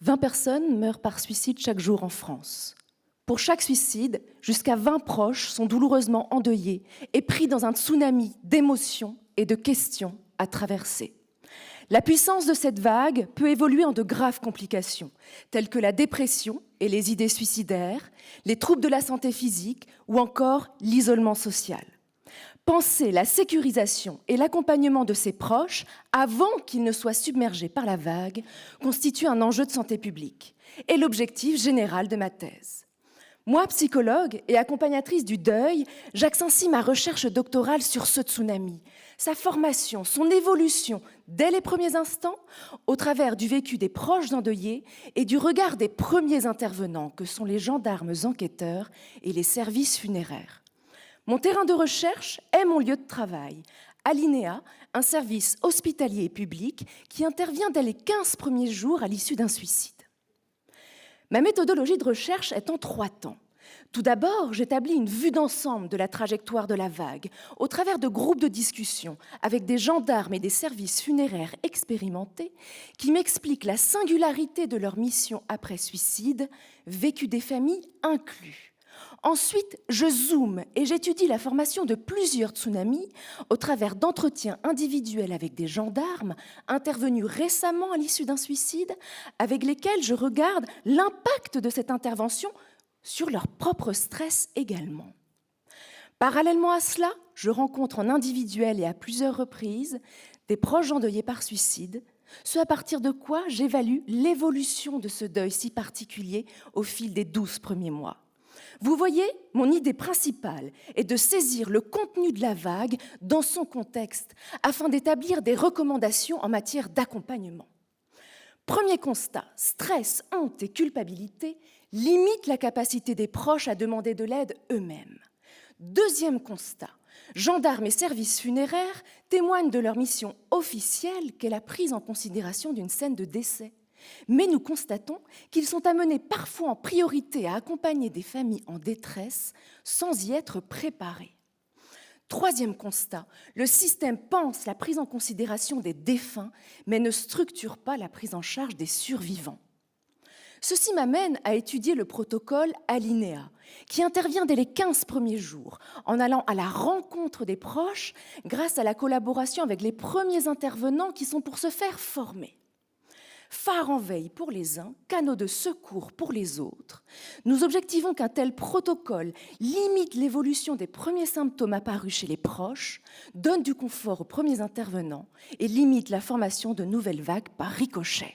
20 personnes meurent par suicide chaque jour en France. Pour chaque suicide, jusqu'à 20 proches sont douloureusement endeuillés et pris dans un tsunami d'émotions et de questions à traverser. La puissance de cette vague peut évoluer en de graves complications, telles que la dépression et les idées suicidaires, les troubles de la santé physique ou encore l'isolement social. Penser la sécurisation et l'accompagnement de ses proches avant qu'ils ne soient submergés par la vague constitue un enjeu de santé publique et l'objectif général de ma thèse. Moi, psychologue et accompagnatrice du deuil, j'accentie ma recherche doctorale sur ce tsunami, sa formation, son évolution dès les premiers instants, au travers du vécu des proches endeuillés et du regard des premiers intervenants que sont les gendarmes enquêteurs et les services funéraires. Mon terrain de recherche est mon lieu de travail, Alinéa, un service hospitalier et public qui intervient dès les 15 premiers jours à l'issue d'un suicide. Ma méthodologie de recherche est en 3 temps. Tout d'abord, j'établis une vue d'ensemble de la trajectoire de la vague au travers de groupes de discussion avec des gendarmes et des services funéraires expérimentés qui m'expliquent la singularité de leur mission après suicide, vécu des familles inclus. Ensuite, je zoome et j'étudie la formation de plusieurs tsunamis au travers d'entretiens individuels avec des gendarmes intervenus récemment à l'issue d'un suicide, avec lesquels je regarde l'impact de cette intervention sur leur propre stress également. Parallèlement à cela, je rencontre en individuel et à plusieurs reprises des proches endeuillés par suicide, ce à partir de quoi j'évalue l'évolution de ce deuil si particulier au fil des 12 premiers mois. Vous voyez, mon idée principale est de saisir le contenu de la vague dans son contexte afin d'établir des recommandations en matière d'accompagnement. Premier constat, stress, honte et culpabilité limitent la capacité des proches à demander de l'aide eux-mêmes. Deuxième constat, gendarmes et services funéraires témoignent de leur mission officielle qu'est la prise en considération d'une scène de décès. Mais nous constatons qu'ils sont amenés parfois en priorité à accompagner des familles en détresse sans y être préparés. Troisième constat, le système pense la prise en considération des défunts, mais ne structure pas la prise en charge des survivants. Ceci m'amène à étudier le protocole Alinéa, qui intervient dès les 15 premiers jours, en allant à la rencontre des proches grâce à la collaboration avec les premiers intervenants qui sont pour se faire former. Phare en veille pour les uns, canaux de secours pour les autres, nous objectivons qu'un tel protocole limite l'évolution des premiers symptômes apparus chez les proches, donne du confort aux premiers intervenants et limite la formation de nouvelles vagues par ricochet.